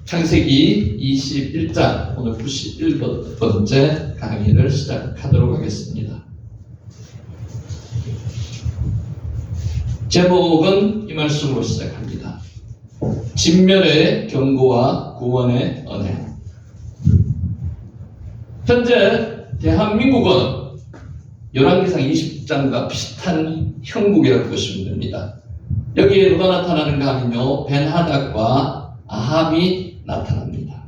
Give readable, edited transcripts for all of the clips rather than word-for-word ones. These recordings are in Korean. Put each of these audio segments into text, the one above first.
창세기 21장 오늘 91번째 강의를 시작하도록 하겠습니다. 제목은 이 말씀으로 시작합니다. 진멸의 경고와 구원의 은혜. 현재 대한민국은 열왕기상 20장과 비슷한 형국이라고 보시면 됩니다. 여기에 누가 나타나는가 하면요, 벤하닷과 아합이 나타납니다.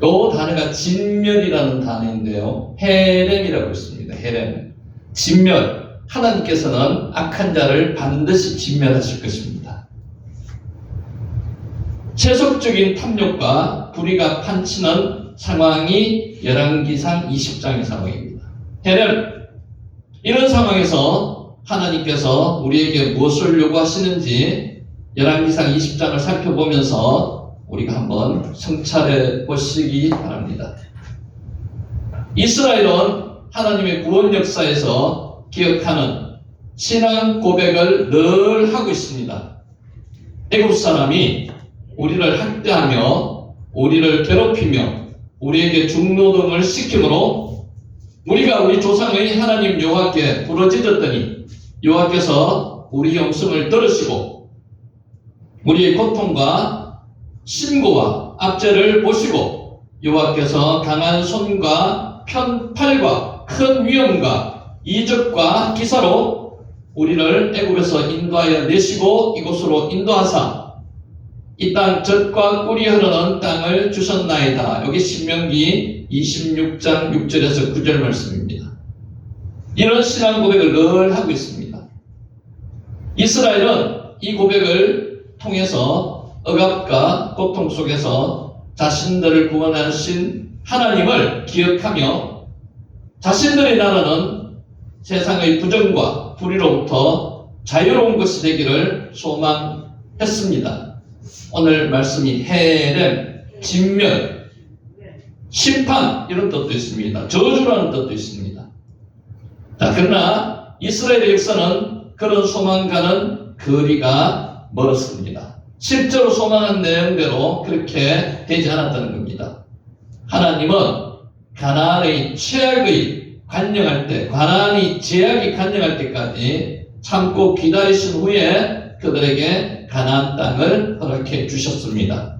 이 단어가 진멸이라는 단어인데요, 헤렘이라고 있습니다. 헤렘. 진멸. 하나님께서는 악한 자를 반드시 진멸하실 것입니다. 세속적인 탐욕과 불의가 판치는 상황이 열왕기상 20장의 상황입니다. 헤렘. 이런 상황에서 하나님께서 우리에게 무엇을 요구하시는지 열왕기상 20장을 살펴보면서 우리가 한번 성찰해 보시기 바랍니다. 이스라엘은 하나님의 구원 역사에서 기억하는 신앙 고백을 늘 하고 있습니다. 애굽 사람이 우리를 학대하며 우리를 괴롭히며 우리에게 중노동을 시키므로 우리가 우리 조상의 하나님 여호와께 부르짖었더니 여호와께서 우리 영성을 들으시고 우리의 고통과 신고와 압제를 보시고 여호와께서 강한 손과 편팔과 큰 위엄과 이적과 기사로 우리를 애굽에서 인도하여 내시고 이곳으로 인도하사 이 땅 젖과 꿀이 흐르는 땅을 주셨나이다. 여기 신명기 26장 6절에서 9절 말씀입니다. 이런 신앙 고백을 늘 하고 있습니다. 이스라엘은 이 고백을 통해서 억압과 고통 속에서 자신들을 구원하신 하나님을 기억하며 자신들의 나라는 세상의 부정과 불의로부터 자유로운 것이 되기를 소망했습니다. 오늘 말씀이 헤렘, 진멸, 심판 이런 뜻도 있습니다. 저주라는 뜻도 있습니다. 자, 그러나 이스라엘의 역사는 그런 소망과는 거리가 멀었습니다. 실제로 소망한 내용대로 그렇게 되지 않았다는 겁니다. 하나님은 가나안의 최악의 간영할 때, 가나안이 제약이 간영할 때까지 참고 기다리신 후에 그들에게 가나안 땅을 허락해 주셨습니다.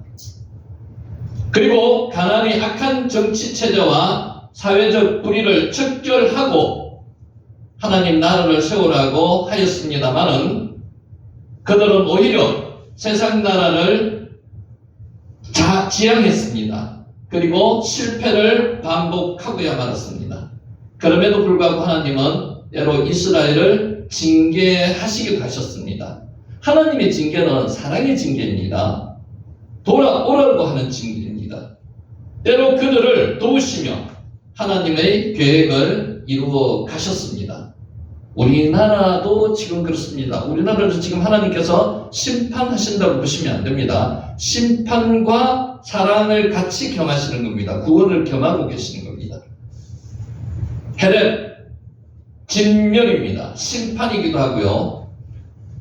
그리고 가나안의 악한 정치 체제와 사회적 불의를 척결하고 하나님 나라를 세우라고 하였습니다마는 그들은 오히려 세상 나라를 지향했습니다. 그리고 실패를 반복하고야 말았습니다. 그럼에도 불구하고 하나님은 때로 이스라엘을 징계하시기도 하셨습니다. 하나님의 징계는 사랑의 징계입니다. 돌아오라고 하는 징계입니다. 때로 그들을 도우시며 하나님의 계획을 이루어 가셨습니다. 우리나라도 지금 그렇습니다. 우리나라도 지금 하나님께서 심판하신다고 보시면 안 됩니다. 심판과 사랑을 같이 겸하시는 겁니다. 구원을 겸하고 계시는 겁니다. 헤렘, 진멸입니다. 심판이기도 하고요.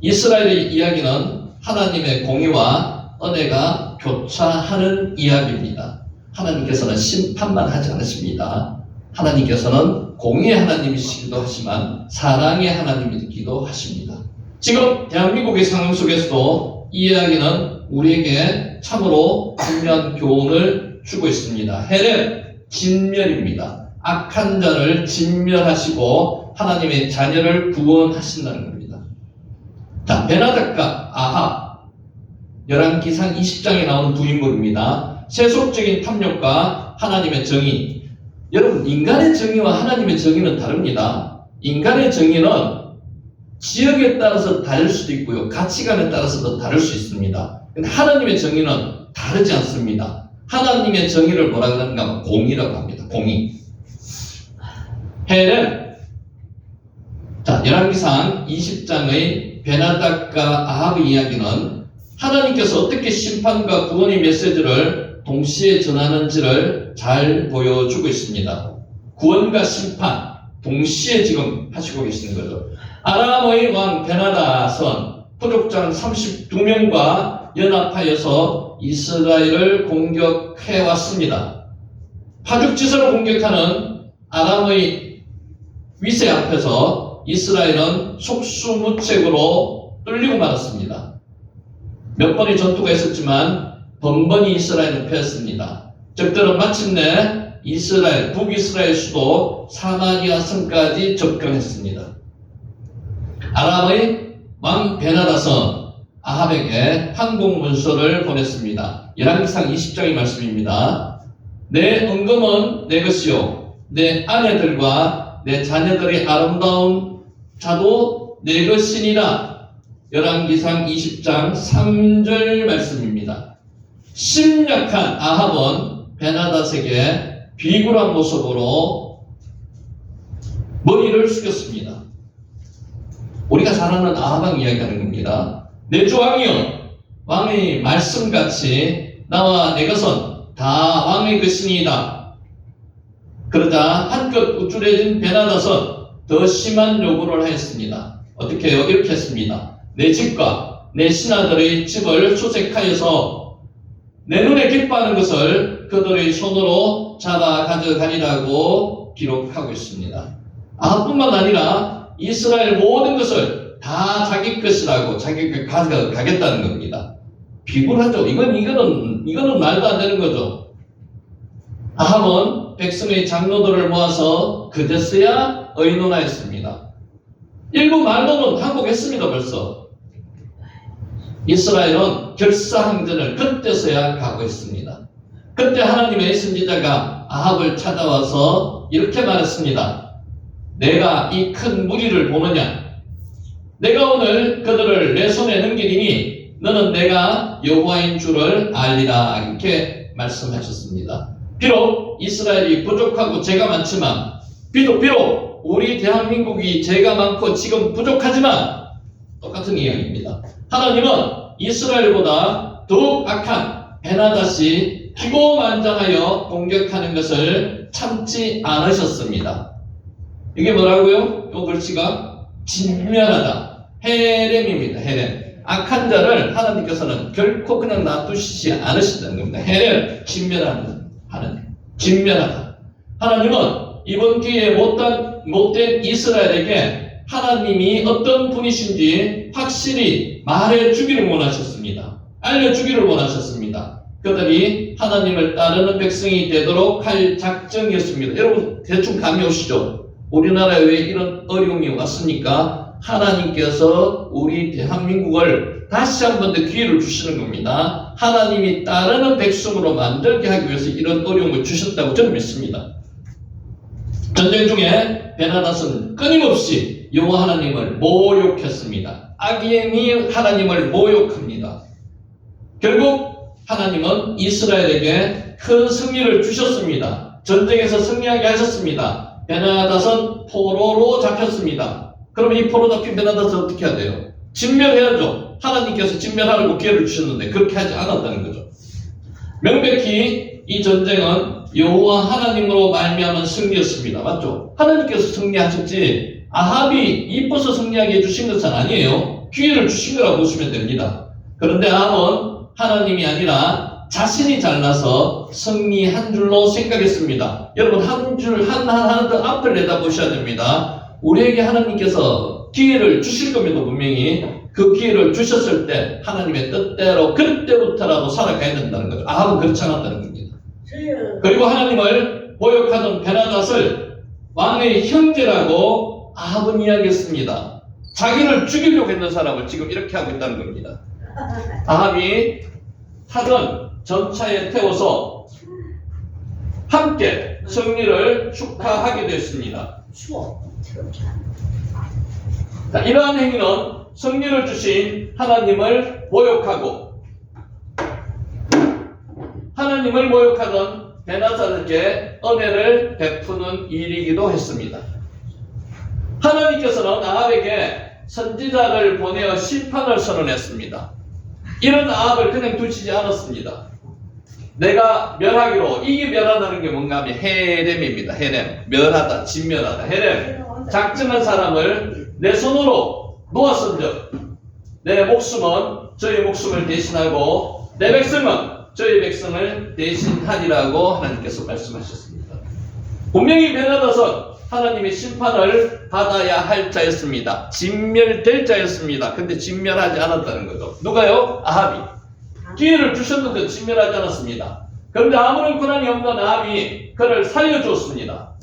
이스라엘의 이야기는 하나님의 공의와 은혜가 교차하는 이야기입니다. 하나님께서는 심판만 하지 않으십니다. 하나님께서는 공의의 하나님이시기도 하지만 사랑의 하나님이기도 하십니다. 지금 대한민국의 상황 속에서도 이 이야기는 우리에게 참으로 중요한 교훈을 주고 있습니다. 헤렘, 진멸입니다. 악한 자를 진멸하시고 하나님의 자녀를 구원하신다는 겁니다. 자, 벤하닷과 아합, 열왕기상 20장에 나오는 두 인물입니다. 세속적인 탐욕과 하나님의 정의. 여러분, 인간의 정의와 하나님의 정의는 다릅니다. 인간의 정의는 지역에 따라서 다를 수도 있고요, 가치관에 따라서도 다를 수 있습니다. 근데 하나님의 정의는 다르지 않습니다. 하나님의 정의를 뭐라 그러는가 하면 공의라고 합니다. 공의. 헤렘. 자, 열왕기상 20장의 벤하닷과 아합의 이야기는 하나님께서 어떻게 심판과 구원의 메시지를 동시에 전하는지를 잘 보여주고 있습니다. 구원과 심판 동시에 지금 하시고 계시는 거죠. 아람의 왕 벤하닷은 부족장 32명과 연합하여서 이스라엘을 공격해 왔습니다. 파죽지세로 공격하는 아람의 위세 앞에서 이스라엘은 속수무책으로 뚫리고 말았습니다. 몇 번의 전투가 있었지만 번번이 이스라엘은 패했습니다. 적들은 마침내 이스라엘, 북이스라엘 수도 사마리아 성까지 접근했습니다. 아람의 왕 베나닷은 아합에게 항복 문서를 보냈습니다. 열왕기상 20장의 말씀입니다. 내 은금은 내 것이요 내 아내들과 내 자녀들의 아름다운 자도 내 것이니라. 열왕기상 20장 3절 말씀입니다. 심약한 아합은 베나닷에게 비굴한 모습으로 머리를 숙였습니다. 우리가 잘 아는 아합왕 이야기하는 겁니다. 내 주 왕이여, 왕의 말씀같이 나와 내 것은 다 왕의 것이니이다. 그러자 한껏 우쭐해진 베나닷은 더 심한 요구를 하였습니다. 어떻게 해요? 이렇게 했습니다. 내 집과 내 신하들의 집을 수색하여서 내 눈에 기뻐하는 것을 그들의 손으로 잡아 가져가리라고 기록하고 있습니다. 아합뿐만 아니라 이스라엘 모든 것을 다 자기 것이라고 자기가 가져가겠다는 겁니다. 비굴하죠. 이거는 말도 안 되는 거죠. 아합은 백성의 장로들을 모아서 그제서야 의논하였습니다. 일부 말로는 항복했습니다. 벌써. 이스라엘은 결사항전을 그때서야 가고 있습니다. 그때 하나님의 선지자가 아합을 찾아와서 이렇게 말했습니다. 내가 이 큰 무리를 보느냐? 내가 오늘 그들을 내 손에 넘기리니 너는 내가 여호와인 줄을 알리라. 이렇게 말씀하셨습니다. 비록 이스라엘이 부족하고 죄가 많지만 비록 우리 대한민국이 죄가 많고 지금 부족하지만 똑같은 이야기입니다. 하나님은 이스라엘보다 더욱 악한 베나닷이 기고만장하여 공격하는 것을 참지 않으셨습니다. 이게 뭐라고요? 이 글씨가 진멸하다. 헤렘입니다. 헤렘. 악한 자를 하나님께서는 결코 그냥 놔두시지 않으신다는 겁니다. 헤렘, 진멸하는 하나님. 진멸하다. 하나님은 이번 기회에 못된 이스라엘에게 하나님이 어떤 분이신지 확실히 말해주기를 원하셨습니다. 알려주기를 원하셨습니다. 그들이 하나님을 따르는 백성이 되도록 할 작정이었습니다. 여러분 대충 감이 오시죠? 우리나라에 왜 이런 어려움이 왔습니까? 하나님께서 우리 대한민국을 다시 한 번 더 기회를 주시는 겁니다. 하나님이 따르는 백성으로 만들게 하기 위해서 이런 어려움을 주셨다고 저는 믿습니다. 전쟁 중에 베나닷은 끊임없이 여호와 하나님을 모욕했습니다. 악인이 하나님을 모욕합니다. 결국 하나님은 이스라엘에게 큰 승리를 주셨습니다. 전쟁에서 승리하게 하셨습니다. 베나닷은 포로로 잡혔습니다. 그러면 이 포로 잡힌 베나닷은 어떻게 해야 돼요? 진멸해야죠. 하나님께서 진멸하라고 기회를 주셨는데 그렇게 하지 않았다는 거죠. 명백히 이 전쟁은 여호와 하나님으로 말미암은 승리였습니다. 맞죠? 하나님께서 승리하셨지 아합이 이뻐서 승리하게 해주신 것은 아니에요. 기회를 주신 거라고 보시면 됩니다. 그런데 아합은 하나님이 아니라 자신이 잘나서 승리한 줄로 생각했습니다. 여러분 한 줄 하나 더 앞을 내다보셔야 됩니다. 우리에게 하나님께서 기회를 주실 겁니다. 분명히 그 기회를 주셨을 때 하나님의 뜻대로 그때부터라도 살아가야 된다는 거죠. 아합은 그렇지 않았다는 겁니다. 그리고 하나님을 모욕하던 베나닷을 왕의 형제라고 아합은 이야기했습니다. 자기를 죽이려고 했는 사람을 지금 이렇게 하고 있다는 겁니다. 아합이 타던 전차에 태워서 함께 승리를 축하하게 됐습니다. 자, 이러한 행위는 승리를 주신 하나님을 모욕하고 하나님을 모욕하던 베나닷에게 은혜를 베푸는 일이기도 했습니다. 하나님께서는 아합에게 선지자를 보내어 심판을 선언했습니다. 이런 아합을 그냥 두시지 않았습니다. 내가 멸하기로, 이게 멸하다는 게 뭔가 하면 헤렘입니다. 헤렘. 멸하다, 진멸하다. 헤렘. 작정한 사람을 내 손으로 놓았은즉 내 목숨은 저의 목숨을 대신하고 내 백성은 저희 백성을 대신하리라고 하나님께서 말씀하셨습니다. 분명히 베나다선 하나님의 심판을 받아야 할 자였습니다. 진멸될 자였습니다. 근데 진멸하지 않았다는 거죠. 누가요? 아합이. 기회를 주셨는데 진멸하지 않았습니다. 그런데 아무런 권한이 없는 아합이 그를 살려주었습니다.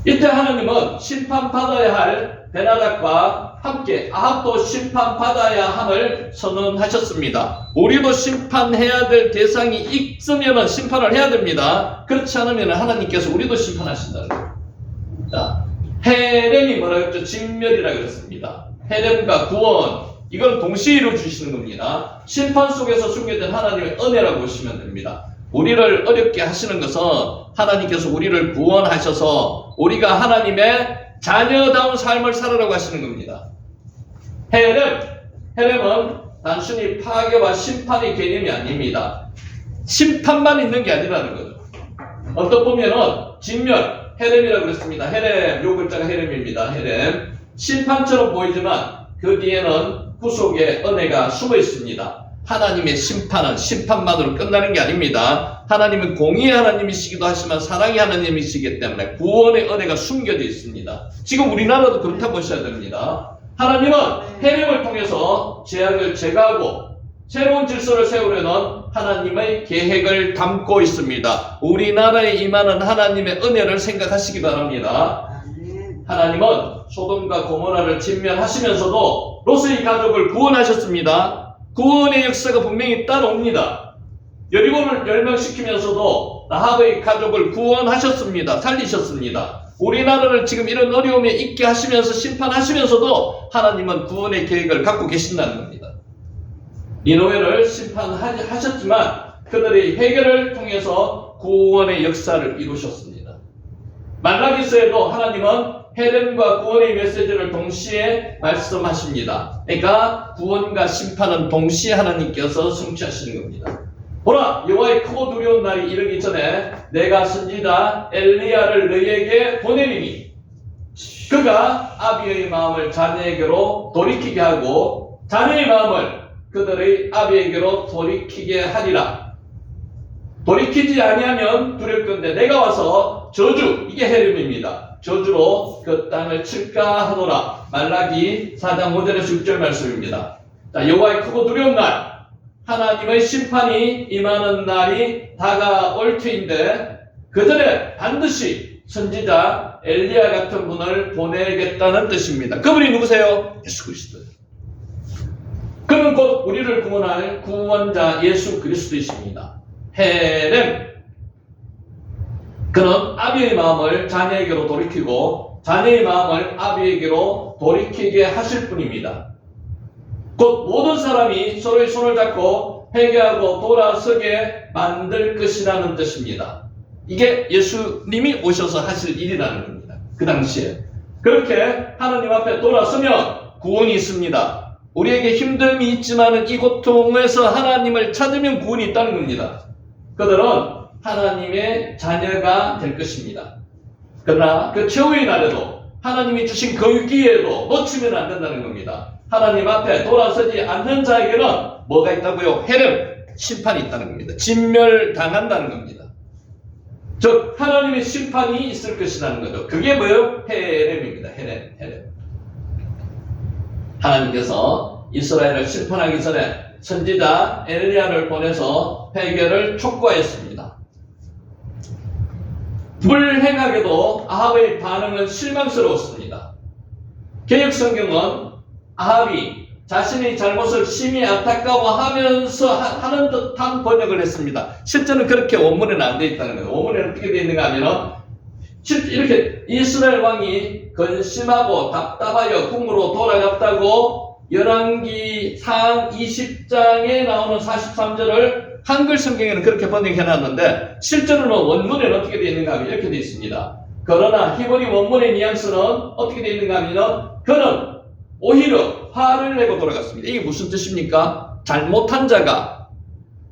이때 하나님은 심판받아야 할 베나닥과 함께 아합도 심판받아야 함을 선언하셨습니다. 우리도 심판해야 될 대상이 있으면 심판을 해야 됩니다. 그렇지 않으면 하나님께서 우리도 심판하신다는 거예요. 자, 헤렘이 뭐라 그랬죠? 진멸이라 그랬습니다. 헤렘과 구원, 이걸 동시에 이루어주시는 겁니다. 심판 속에서 숨겨진 하나님의 은혜라고 보시면 됩니다. 우리를 어렵게 하시는 것은 하나님께서 우리를 구원하셔서 우리가 하나님의 자녀다운 삶을 살아라고 하시는 겁니다. 헤렘은 단순히 파괴와 심판의 개념이 아닙니다. 심판만 있는 게 아니라는 거죠. 어떤 보면은 진멸, 헤렘이라고 그랬습니다. 헤렘, 요 글자가 헤렘입니다. 헤렘. 심판처럼 보이지만 그 뒤에는 구속의 은혜가 숨어 있습니다. 하나님의 심판은 심판만으로 끝나는 게 아닙니다. 하나님은 공의의 하나님이시기도 하지만 사랑의 하나님이시기 때문에 구원의 은혜가 숨겨져 있습니다. 지금 우리나라도 그렇다 보셔야 됩니다. 하나님은 헤렘을 통해서 죄악을 제거하고 새로운 질서를 세우려는 하나님의 계획을 담고 있습니다. 우리나라에 임하는 하나님의 은혜를 생각하시기 바랍니다. 하나님은 소돔과 고모라를 진멸하시면서도 롯의 가족을 구원하셨습니다. 구원의 역사가 분명히 따라옵니다. 여리고를 멸망시키면서도 라합의 가족을 구원하셨습니다. 살리셨습니다. 우리나라를 지금 이런 어려움에 있게 하시면서 심판하시면서도 하나님은 구원의 계획을 갖고 계신다는 겁니다. 니느웨를 심판하셨지만 그들의 해결을 통해서 구원의 역사를 이루셨습니다. 말라기서에도 하나님은 헤렘과 구원의 메시지를 동시에 말씀하십니다. 그러니까 구원과 심판은 동시에 하나님께서 성취하시는 겁니다. 보라, 여호와의 크고 두려운 날이 이르기 전에 내가 선지자 엘리야를 너희에게 보내리니 그가 아비의 마음을 자네에게로 돌이키게 하고 자네의 마음을 그들의 아비에게로 돌이키게 하리라. 돌이키지 아니하면 두려울 건데 내가 와서 저주, 이게 헤렘입니다. 저주로 그 땅을 칠까 하노라. 말라기 4장 5절에서 6절 말씀입니다. 자, 여호와의 크고 두려운 날, 하나님의 심판이 임하는 날이 다가올 터인데 그 전에 반드시 선지자 엘리야 같은 분을 보내겠다는 뜻입니다. 그분이 누구세요? 예수 그리스도. 그는 곧 우리를 구원할 구원자 예수 그리스도이십니다. 헤렘, 그는 아비의 마음을 자녀에게로 돌이키고 자녀의 마음을 아비에게로 돌이키게 하실 분입니다. 곧 모든 사람이 서로의 손을 잡고 회개하고 돌아서게 만들 것이라는 뜻입니다. 이게 예수님이 오셔서 하실 일이라는 겁니다. 그 당시에. 그렇게 하나님 앞에 돌아서면 구원이 있습니다. 우리에게 힘듦이 있지만 이 고통에서 하나님을 찾으면 구원이 있다는 겁니다. 그들은 하나님의 자녀가 될 것입니다. 그러나 그 최후의 날에도 하나님이 주신 그 기회에도 놓치면 안 된다는 겁니다. 하나님 앞에 돌아서지 않는 자에게는 뭐가 있다고요? 헤렘, 심판이 있다는 겁니다. 진멸당한다는 겁니다. 즉 하나님의 심판이 있을 것이라는 거죠. 그게 뭐예요? 헤렘입니다. 헤렘. 하나님께서 이스라엘을 심판하기 전에 선지자 엘리야를 보내서 회개를 촉구하였습니다. 불행하게도 아합의 반응은 실망스러웠습니다. 개역성경은 아합이 자신의 잘못을 심히 안타까워하면서 하는 듯한 번역을 했습니다. 실제는 그렇게 원문에는 안 되어 있다는 거예요. 원문에는 어떻게 되어 있는가 하면 이렇게 이스라엘 왕이 근심하고 답답하여 궁으로 돌아갔다고 열왕기 상 20장에 나오는 43절을 한글 성경에는 그렇게 번역해놨는데 실제로는 원문에는 어떻게 되어 있는가 하면 이렇게 되어 있습니다. 그러나 히브리 원문의 뉘앙스는 어떻게 되어 있는가 하면 그는 오히려 화를 내고 돌아갔습니다. 이게 무슨 뜻입니까? 잘못한 자가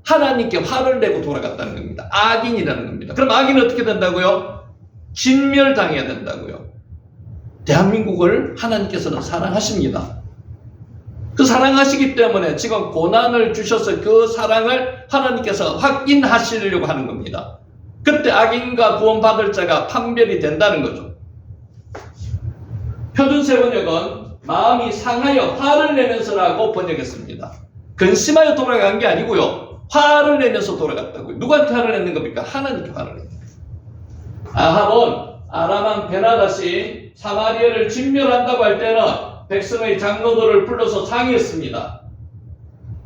하나님께 화를 내고 돌아갔다는 겁니다. 악인이라는 겁니다. 그럼 악인은 어떻게 된다고요? 진멸당해야 된다고요. 대한민국을 하나님께서는 사랑하십니다. 그 사랑하시기 때문에 지금 고난을 주셔서 그 사랑을 하나님께서 확인하시려고 하는 겁니다. 그때 악인과 구원받을 자가 판별이 된다는 거죠. 표준세 번역은 마음이 상하여 화를 내면서라고 번역했습니다. 근심하여 돌아간 게 아니고요. 화를 내면서 돌아갔다고요. 누구한테 화를 냈는 겁니까? 하나님께 화를 냈는 겁니다. 아합은 아람 왕 베나닷이 사마리아를 진멸한다고 할 때는 백성의 장로들을 불러서 상의했습니다.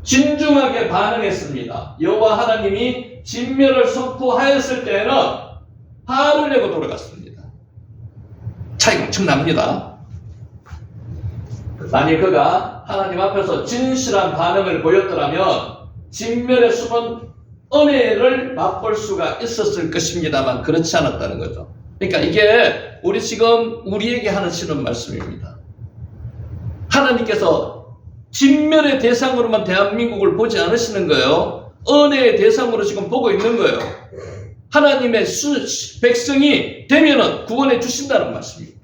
진중하게 반응했습니다. 여호와 하나님이 진멸을 선포하였을 때는 화를 내고 돌아갔습니다. 차이가 엄청납니다. 만일 그가 하나님 앞에서 진실한 반응을 보였더라면 진멸의 수분 은혜를 맛볼 수가 있었을 것입니다만 그렇지 않았다는 거죠. 그러니까 이게 우리 지금 우리에게 하시는 말씀입니다. 하나님께서 진멸의 대상으로만 대한민국을 보지 않으시는 거예요. 은혜의 대상으로 지금 보고 있는 거예요. 하나님의 백성이 되면은 구원해 주신다는 말씀입니다.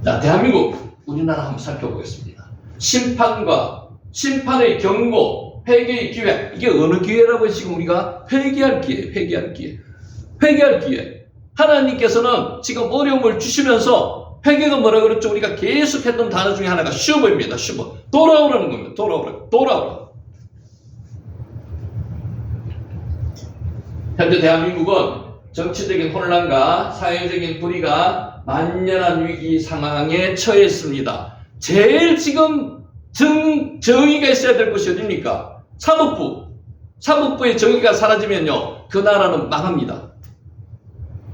자, 대한민국 우리나라 한번 살펴보겠습니다. 심판의 경고, 회개의 기회. 이게 어느 기회라고 지금 우리가 회개할 기회, 회개할 기회. 하나님께서는 지금 어려움을 주시면서 회개가 뭐라 그랬죠? 우리가 계속 했던 단어 중에 하나가 슈버입니다. 슈버. 돌아오라는 겁니다. 돌아오라. 현재 대한민국은 정치적인 혼란과 사회적인 불의가 만연한 위기 상황에 처해 있습니다. 제일 지금 정의가 있어야 될 곳이 어디입니까? 사법부의 정의가 사라지면요, 그 나라는 망합니다.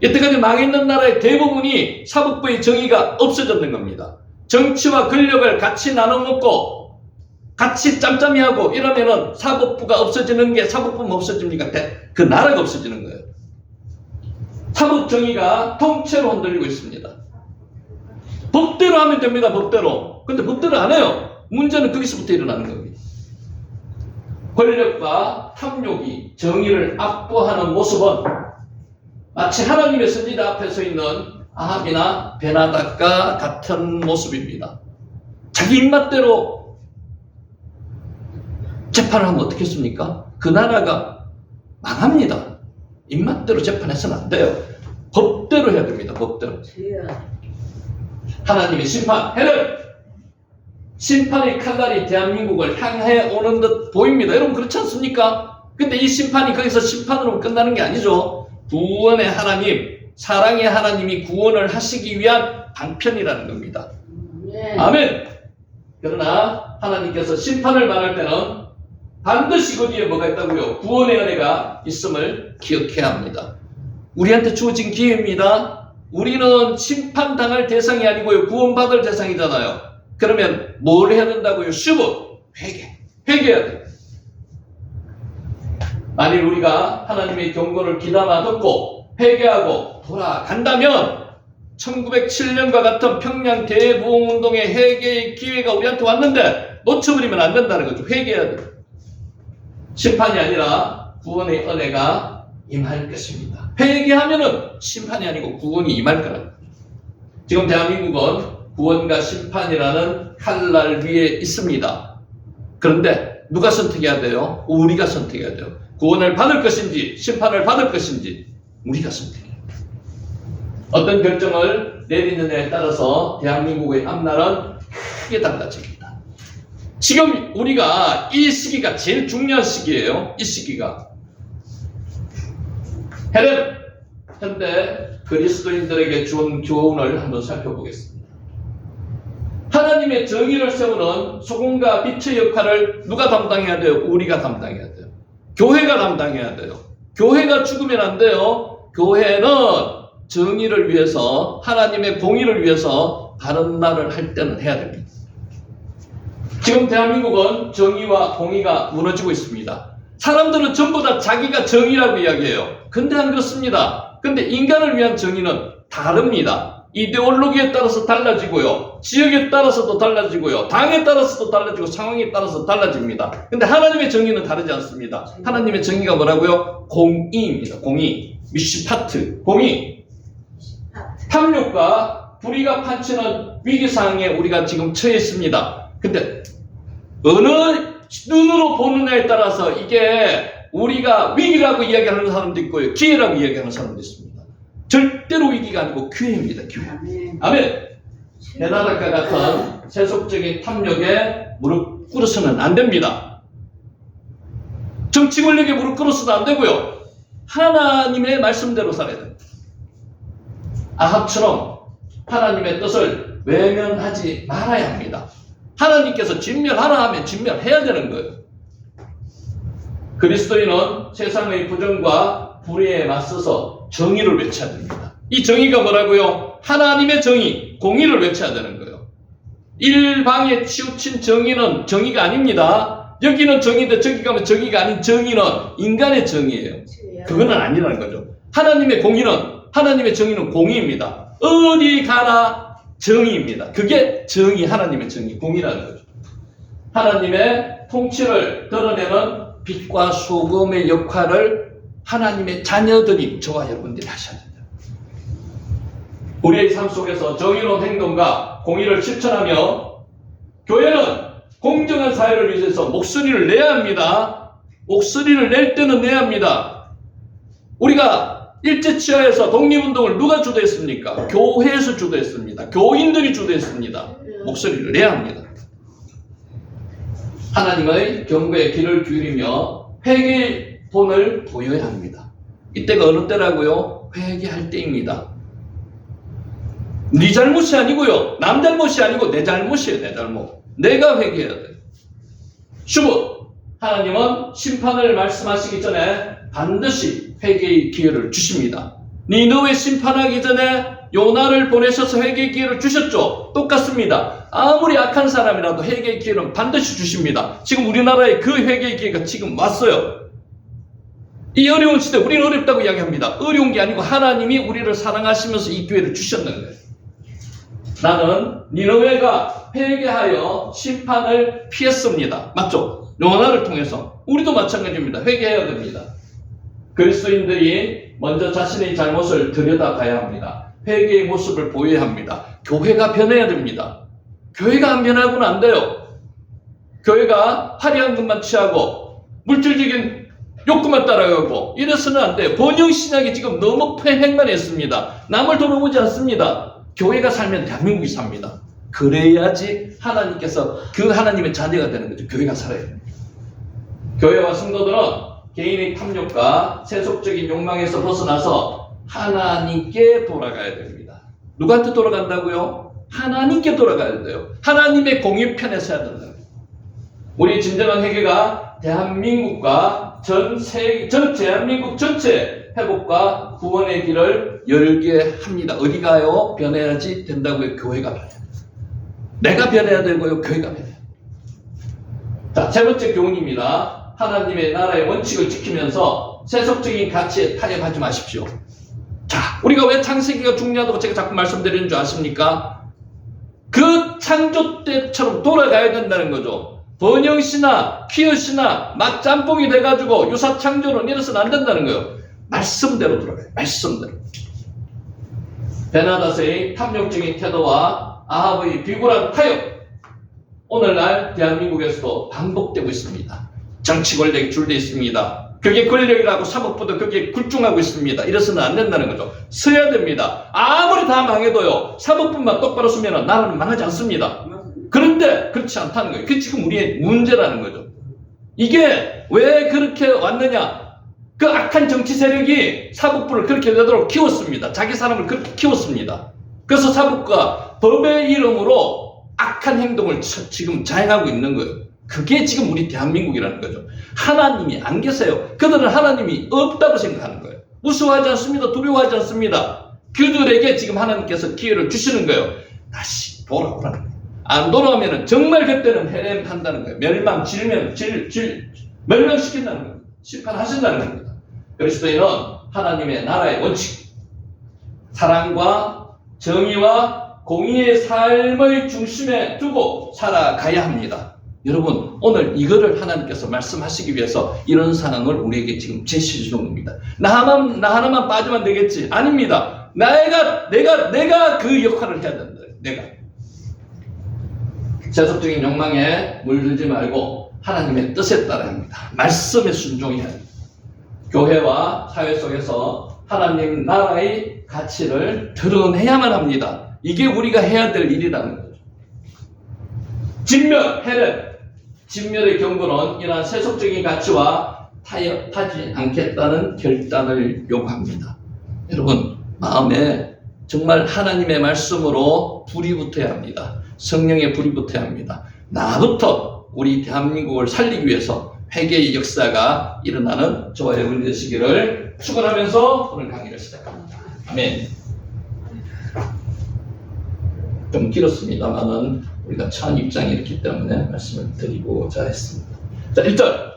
여태까지 망했는 나라의 대부분이 사법부의 정의가 없어졌는 겁니다. 정치와 권력을 같이 나눠 먹고 같이 짬짬이 하고 이러면은 사법부가 없어지는 게 사법부만 없어집니까? 그 나라가 없어지는 거예요. 사법 정의가 통째로 흔들리고 있습니다. 법대로 하면 됩니다. 법대로. 근데 법대로 안 해요. 문제는 거기서부터 일어나는 겁니다. 권력과 탐욕이 정의를 압도하는 모습은 마치 하나님의 선지자 앞에 서 있는 아합이나 베나닷과 같은 모습입니다. 자기 입맛대로 재판을 하면 어떻겠습니까? 그 나라가 망합니다. 입맛대로 재판해서는 안 돼요. 법대로 해야 됩니다. 법대로. 하나님의 심판, 심판의 칼날이 대한민국을 향해 오는 듯 보입니다. 여러분 그렇지 않습니까? 근데 이 심판이 거기서 심판으로 끝나는 게 아니죠. 구원의 하나님, 사랑의 하나님이 구원을 하시기 위한 방편이라는 겁니다. 아멘. 그러나 하나님께서 심판을 말할 때는 반드시 그 뒤에 뭐가 있다고요? 구원의 은혜가 있음을 기억해야 합니다. 우리한테 주어진 기회입니다. 우리는 심판당할 대상이 아니고요, 구원받을 대상이잖아요. 그러면 뭘 해야 된다고요? 회개해야 돼요. 만일 우리가 하나님의 경고를 귀담아 듣고 회개하고 돌아간다면 1907년과 같은 평양 대부흥운동의 회개의 기회가 우리한테 왔는데 놓쳐버리면 안 된다는 거죠. 회개해야 돼요. 심판이 아니라 구원의 은혜가 임할 것입니다. 회개하면은 심판이 아니고 구원이 임할 거라는 거죠. 지금 대한민국은 구원과 심판이라는 칼날 위에 있습니다. 그런데 누가 선택해야 돼요? 우리가 선택해야 돼요. 구원을 받을 것인지 심판을 받을 것인지 우리가 선택해요. 어떤 결정을 내리느냐에 따라서 대한민국의 앞날은 크게 달라집니다. 지금 우리가 이 시기가 제일 중요한 시기예요. 이 시기가 헤렘 현대 그리스도인들에게 준 교훈을 한번 살펴보겠습니다. 하나님의 정의를 세우는 소금과 빛의 역할을 누가 담당해야 돼요? 우리가 담당해야 돼요. 교회가 담당해야 돼요. 교회가 죽으면 안 돼요. 교회는 정의를 위해서, 하나님의 공의를 위해서 바른 말을 할 때는 해야 됩니다. 지금 대한민국은 정의와 공의가 무너지고 있습니다. 사람들은 전부 다 자기가 정의라고 이야기해요. 근데 안 그렇습니다. 근데 인간을 위한 정의는 다릅니다. 이데올로기에 따라서 달라지고요. 지역에 따라서도 달라지고요. 당에 따라서도 달라지고 상황에 따라서 달라집니다. 근데 하나님의 정의는 다르지 않습니다. 하나님의 정의가 뭐라고요? 공의입니다. 공의. 미시파트. 공의. 탐욕과 불의가 판치는 위기상황에 우리가 지금 처해 있습니다. 근데 어느 눈으로 보느냐에 따라서 이게 우리가 위기라고 이야기하는 사람도 있고요. 기회라고 이야기하는 사람도 있습니다. 절대로 위기가 아니고 기회입니다. 기회. 아멘. 해나락과 같은 세속적인 탐욕에 무릎 꿇어서는 안 됩니다. 정치 권력에 무릎 꿇어서도 안 되고요. 하나님의 말씀대로 살아야 됩니다. 아합처럼 하나님의 뜻을 외면하지 말아야 합니다. 하나님께서 진멸하라 하면 진멸해야 되는 거예요. 그리스도인은 세상의 부정과 불의에 맞서서 정의를 외쳐야 됩니다. 이 정의가 뭐라고요? 하나님의 정의, 공의를 외쳐야 되는 거예요. 일방에 치우친 정의는 정의가 아닙니다. 여기는 정의인데 저기 가면 정의가 아닌 정의는 인간의 정의예요. 그거는 아니라는 거죠. 하나님의 정의는 공의입니다. 어디 가나 정의입니다. 그게 정의, 하나님의 정의, 공의라는 거죠. 하나님의 통치를 드러내는 빛과 소금의 역할을 하나님의 자녀들인 저와 여러분들이 하셔야 됩니다. 우리의 삶 속에서 정의로운 행동과 공의를 실천하며 교회는 공정한 사회를 위해서 목소리를 내야 합니다. 목소리를 낼 때는 내야 합니다. 우리가 일제치하에서 독립운동을 누가 주도했습니까? 교회에서 주도했습니다. 교인들이 주도했습니다. 목소리를 내야 합니다. 하나님의 경고에 귀를 기울이며 회개의 본을 보여야 합니다. 이때가 어느 때라고요? 회개할 때입니다. 네 잘못이 아니고요. 남 잘못이 아니고 내 잘못이에요. 내 잘못. 내가 회개해야 돼요. 슈봇. 하나님은 심판을 말씀하시기 전에 반드시 회개의 기회를 주십니다. 니느웨 심판하기 전에 요나를 보내셔서 회개의 기회를 주셨죠. 똑같습니다. 아무리 악한 사람이라도 회개의 기회는 반드시 주십니다. 지금 우리나라에 그 회개의 기회가 지금 왔어요. 이 어려운 시대 우리는 어렵다고 이야기합니다. 어려운 게 아니고 하나님이 우리를 사랑하시면서 이 기회를 주셨는 거예요. 나는 니느웨가 회개하여 심판을 피했습니다. 맞죠? 요나를 통해서 우리도 마찬가지입니다. 회개해야 됩니다. 그리스도인들이 먼저 자신의 잘못을 들여다봐야 합니다. 회개의 모습을 보여야 합니다. 교회가 변해야 됩니다. 교회가 안 변하고는 안 돼요. 교회가 화려한 것만 취하고 물질적인 욕구만 따라가고 이래서는 안 돼요. 번영신학이 지금 너무 횡행했습니다. 남을 돌아보지 않습니다. 교회가 살면 대한민국이 삽니다. 그래야지 하나님께서 그 하나님의 자녀가 되는 거죠. 교회가 살아야 됩니다. 교회와 성도들은 개인의 탐욕과 세속적인 욕망에서 벗어나서 하나님께 돌아가야 됩니다. 누구한테 돌아간다고요? 하나님께 돌아가야 돼요. 하나님의 공의 편에 서야 된다는 거예요. 우리 진정한 회개가 대한민국과 전 대한민국 전체 회복과 구원의 길을 열게 합니다. 어디 가요? 변해야지 된다고요. 교회가 변해야 돼요. 내가 변해야 되고요. 교회가 변해야 돼요. 자, 세 번째 교훈입니다. 하나님의 나라의 원칙을 지키면서 세속적인 가치에 타협하지 마십시오. 자, 우리가 왜 창세기가 중요하다고 제가 자꾸 말씀드리는 줄 아십니까? 그 창조 때처럼 돌아가야 된다는 거죠. 번영시나 퀴엇이나 막 짬뽕이 돼가지고 유사창조는 이래서는 안 된다는 거예요. 말씀대로 돌아가요. 말씀대로. 베나닷의 탐욕적인 태도와 아합의 비굴한 타협, 오늘날 대한민국에서도 반복되고 있습니다. 정치 권력이 줄돼 있습니다. 그게 권력이라고 사법부도 그게 굴중하고 있습니다. 이래서는 안 된다는 거죠. 서야 됩니다. 아무리 다 망해도요, 사법부만 똑바로 서면 나라는 망하지 않습니다. 그런데 그렇지 않다는 거예요. 그게 지금 우리의 문제라는 거죠. 이게 왜 그렇게 왔느냐? 그 악한 정치 세력이 사법부를 그렇게 되도록 키웠습니다. 자기 사람을 그렇게 키웠습니다. 그래서 사법부가 법의 이름으로 악한 행동을 지금 자행하고 있는 거예요. 그게 지금 우리 대한민국이라는 거죠. 하나님이 안 계세요. 그들은 하나님이 없다고 생각하는 거예요. 무서워하지 않습니다. 두려워하지 않습니다. 그들에게 지금 하나님께서 기회를 주시는 거예요. 다시 돌아오라는 거예요. 안 돌아오면 정말 그때는 해렘한다는 거예요. 멸망시킨다는 거예요. 심판하신다는 겁니다. 그리스도인은 하나님의 나라의 원칙, 사랑과 정의와 공의의 삶의 중심에 두고 살아가야 합니다. 여러분, 오늘 이거를 하나님께서 말씀하시기 위해서 이런 상황을 우리에게 지금 제시해 주는 겁니다. 나 하나만 빠지면 되겠지? 아닙니다. 내가 그 역할을 해야 된다. 내가. 세속적인 욕망에 물들지 말고 하나님의 뜻에 따라야 합니다. 말씀에 순종해야 합니다. 교회와 사회 속에서 하나님 나라의 가치를 드러내야만 합니다. 이게 우리가 해야 될 일이라는 거죠. 진멸, 헤렛, 진멸의 경고는 이러한 세속적인 가치와 타협하지 않겠다는 결단을 요구합니다. 여러분, 마음에 정말 하나님의 말씀으로 불이 붙어야 합니다. 성령의 불이 붙어야 합니다. 나부터 우리 대한민국을 살리기 위해서 회개의 역사가 일어나는 저와 여러분이 되시기를 축원하면서 오늘 강의를 시작합니다. 아멘. 좀 길었습니다만은 우리가 처음 입장이 있기 때문에 말씀을 드리고자 했습니다. 자, 1절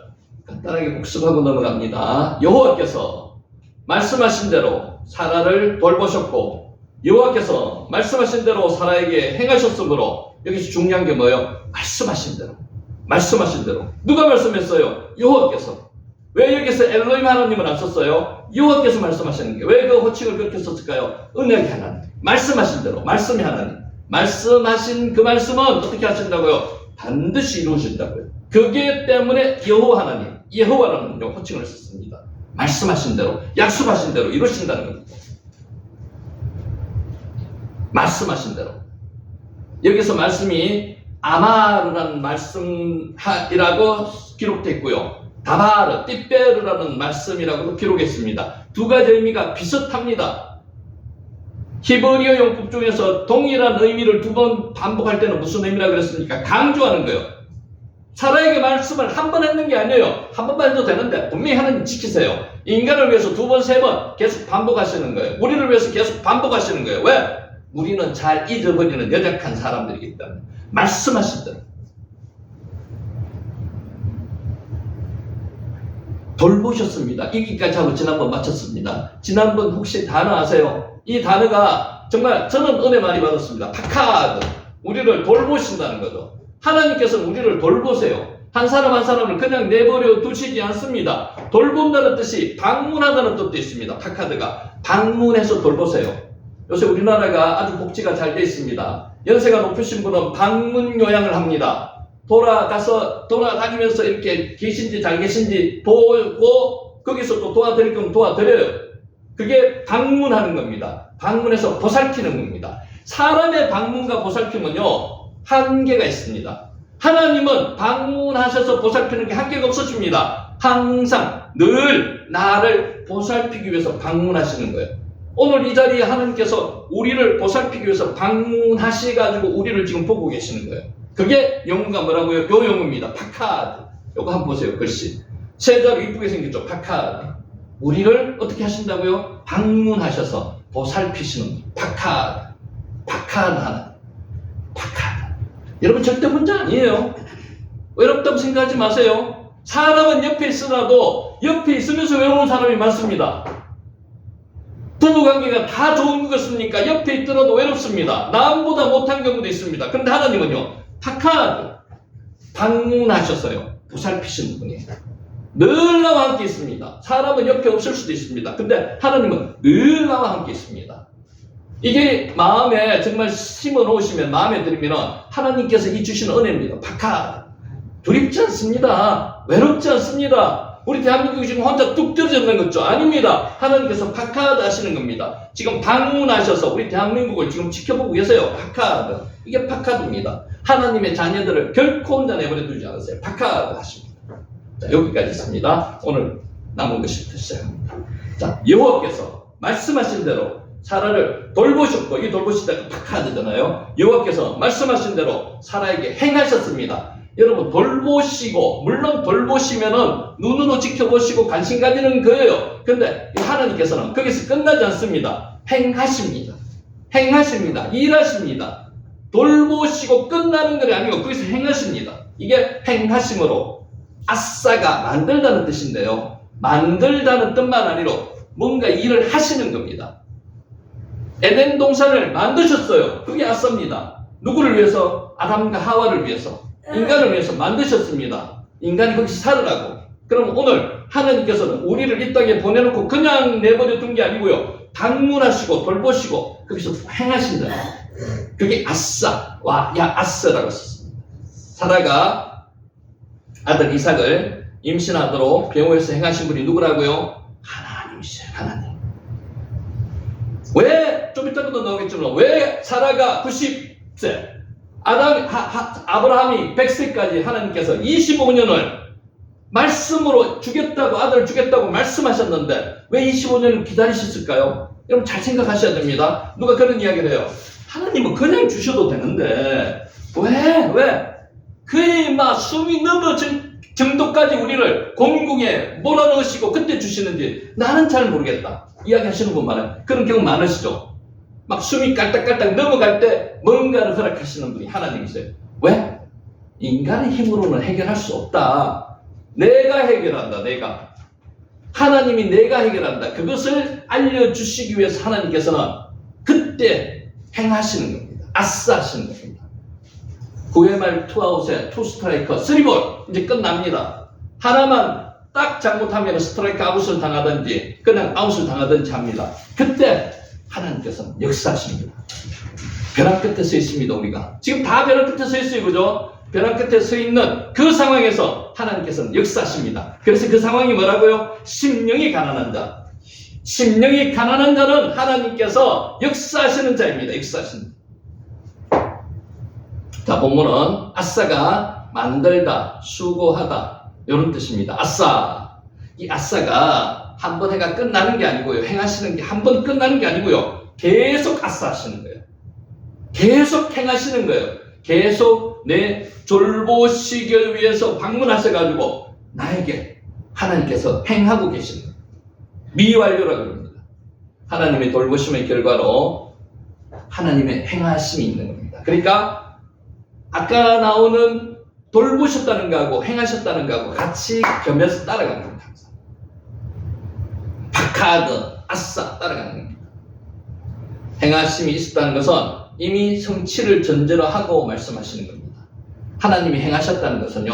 간단하게 복습하고 넘어갑니다. 여호와께서 말씀하신 대로 사라를 돌보셨고 여호와께서 말씀하신 대로 사라에게 행하셨으므로 여기서 중요한 게 뭐예요? 말씀하신 대로. 말씀하신 대로. 누가 말씀했어요? 여호와께서. 왜 여기서 엘로힘 하나님을 안 썼어요? 여호와께서 말씀하시는 게. 왜 그 호칭을 그렇게 썼을까요? 은혜의 하나님. 말씀하신 대로. 말씀의 하나님. 말씀하신 그 말씀은 어떻게 하신다고요? 반드시 이루어진다고요. 그게 때문에 여호와 하나님, 여호와라는 호칭을 썼습니다. 말씀하신 대로, 약속하신 대로 이루어진다는 겁니다. 말씀하신 대로. 여기서 말씀이 아마르라는 말씀이라고 기록되어 있고요. 다바르, 띠베르라는 말씀이라고도 기록했습니다. 두 가지 의미가 비슷합니다. 히브리어 용법 중에서 동일한 의미를 두 번 반복할 때는 무슨 의미라고 그랬습니까? 강조하는 거예요. 사라에게 말씀을 한 번 했는 게 아니에요. 한 번만 해도 되는데 분명히 하나님 지키세요. 인간을 위해서 두 번, 세 번 계속 반복하시는 거예요. 우리를 위해서 계속 반복하시는 거예요. 왜? 우리는 잘 잊어버리는 연약한 사람들이기 때문에. 말씀하신 대로. 돌보셨습니다. 여기까지 하고 지난번 마쳤습니다. 지난번 혹시 단어 아세요? 이 단어가 정말 저는 은혜 많이 받았습니다. 파카드. 우리를 돌보신다는 거죠. 하나님께서는 우리를 돌보세요. 한 사람 한 사람을 그냥 내버려 두시지 않습니다. 돌본다는 뜻이 방문하다는 뜻도 있습니다. 파카드가. 방문해서 돌보세요. 요새 우리나라가 아주 복지가 잘 돼 있습니다. 연세가 높으신 분은 방문 요양을 합니다. 돌아다니면서 이렇게 계신지 잘 계신지 보고 거기서 또 도와드릴 건 도와드려요. 그게 방문하는 겁니다. 방문해서 보살피는 겁니다. 사람의 방문과 보살핌은요, 한계가 있습니다. 하나님은 방문하셔서 보살피는 게 한계가 없어집니다. 항상 늘 나를 보살피기 위해서 방문하시는 거예요. 오늘 이 자리에 하나님께서 우리를 보살피기 위해서 방문하셔가지고 우리를 지금 보고 계시는 거예요. 그게 영어가 뭐라고요? 요 영어입니다. 파카드. 요거 한번 보세요. 글씨. 세 자로 이쁘게 생겼죠. 파카드. 우리를 어떻게 하신다고요? 방문하셔서 보살피시는 파카드. 파카드 하나. 파카드. 여러분 절대 문제 아니에요. 외롭다고 생각하지 마세요. 사람은 옆에 있으라도 옆에 있으면서 외로운 사람이 많습니다. 부부관계가 다 좋은 것 같습니까? 옆에 있더라도 외롭습니다. 남보다 못한 경우도 있습니다. 그런데 하나님은요, 파카드. 방문하셨어요. 보살피시는 분이에요. 늘 나와 함께 있습니다. 사람은 옆에 없을 수도 있습니다. 근데 하나님은 늘 나와 함께 있습니다. 이게 마음에 정말 심어 놓으시면, 마음에 들으면 하나님께서 이 주시는 은혜입니다. 파카드. 두렵지 않습니다. 외롭지 않습니다. 우리 대한민국이 지금 혼자 뚝 떨어졌는 거죠? 아닙니다. 하나님께서 파카드 하시는 겁니다. 지금 방문하셔서 우리 대한민국을 지금 지켜보고 계세요. 파카드. 이게 파카드입니다. 하나님의 자녀들을 결코 혼자 내버려 두지 않으세요. 파카드 하십니다. 자, 여기까지 있습니다. 오늘 남은 것부터 시작합니다. 자, 여호와께서 말씀하신 대로 사라를 돌보셨고, 이 돌보시다가 파카드잖아요. 여호와께서 말씀하신 대로 사라에게 행하셨습니다. 여러분, 돌보시고, 물론 돌보시면은 눈으로 지켜보시고 관심 가지는 거예요. 근데 하나님께서는 거기서 끝나지 않습니다. 행하십니다. 행하십니다. 일하십니다. 돌보시고 끝나는 것이 아니고 거기서 행하십니다. 이게 행하심으로 아싸가 만들다는 뜻인데요. 만들다는 뜻만 아니로 뭔가 일을 하시는 겁니다. 에덴 동산을 만드셨어요. 그게 아싸입니다. 누구를 위해서? 아담과 하와를 위해서. 인간을 위해서 만드셨습니다. 인간이 거기서 살으라고. 그럼 오늘 하나님께서는 우리를 이 땅에 보내놓고 그냥 내버려 둔 게 아니고요. 방문하시고 돌보시고 거기서 행하신다. 그게 아싸. 와, 야, 아싸라고 썼습니다. 사라가 아들 이삭을 임신하도록 병호에서 행하신 분이 누구라고요? 하나님이세요. 하나님. 왜, 좀 이따가도 나오겠지만, 왜 사라가 90세, 아브라함이 100세까지 하나님께서 25년을 말씀으로 주겠다고, 아들을 주겠다고 말씀하셨는데, 왜 25년을 기다리셨을까요? 여러분 잘 생각하셔야 됩니다. 누가 그런 이야기를 해요. 하나님은 그냥 주셔도 되는데, 왜? 그의 막 숨이 넘어질 정도까지 우리를 공궁에 몰아넣으시고 그때 주시는지 나는 잘 모르겠다. 이야기하시는 분 많아요. 그런 경우 많으시죠? 막 숨이 깔딱깔딱 넘어갈 때 뭔가를 허락하시는 분이 하나님이세요. 왜? 인간의 힘으로는 해결할 수 없다. 내가 해결한다. 내가. 하나님이 내가 해결한다. 그것을 알려주시기 위해서 하나님께서는 그때 행하시는 겁니다. 아싸 하시는 겁니다. 9회 말 투아웃에 투 스트라이커 3볼 이제 끝납니다. 하나만 딱 잘못하면 스트라이크 아웃을 당하든지 그냥 아웃을 당하든지 합니다. 그때 하나님께서는 역사하십니다. 벼랑 끝에 서 있습니다. 우리가 지금 다 벼랑 끝에 서 있어요. 그죠? 벼랑 끝에 서 있는 그 상황에서 하나님께서는 역사하십니다. 그래서 그 상황이 뭐라고요? 심령이 가난한 자. 심령이 가난한 자는 하나님께서 역사하시는 자입니다. 역사하시는 자. 자, 본문은 아싸가 만들다, 수고하다 이런 뜻입니다. 아싸. 이 아싸가 한 번 해가 끝나는 게 아니고요. 행하시는 게 한 번 끝나는 게 아니고요. 계속 아싸 하시는 거예요. 계속 행하시는 거예요. 계속 내 졸보시기를 위해서 방문하셔가지고 나에게 하나님께서 행하고 계시는 거예요. 미완료라고 합니다. 하나님의 돌보심의 결과로 하나님의 행하심이 있는 겁니다. 그러니까 아까 나오는 돌보셨다는 거하고 행하셨다는 거하고 같이 겸해서 따라가는 겁니다. 항상. 박하드, 아싸 따라가는 겁니다. 행하심이 있었다는 것은 이미 성취를 전제로 하고 말씀하시는 겁니다. 하나님이 행하셨다는 것은요,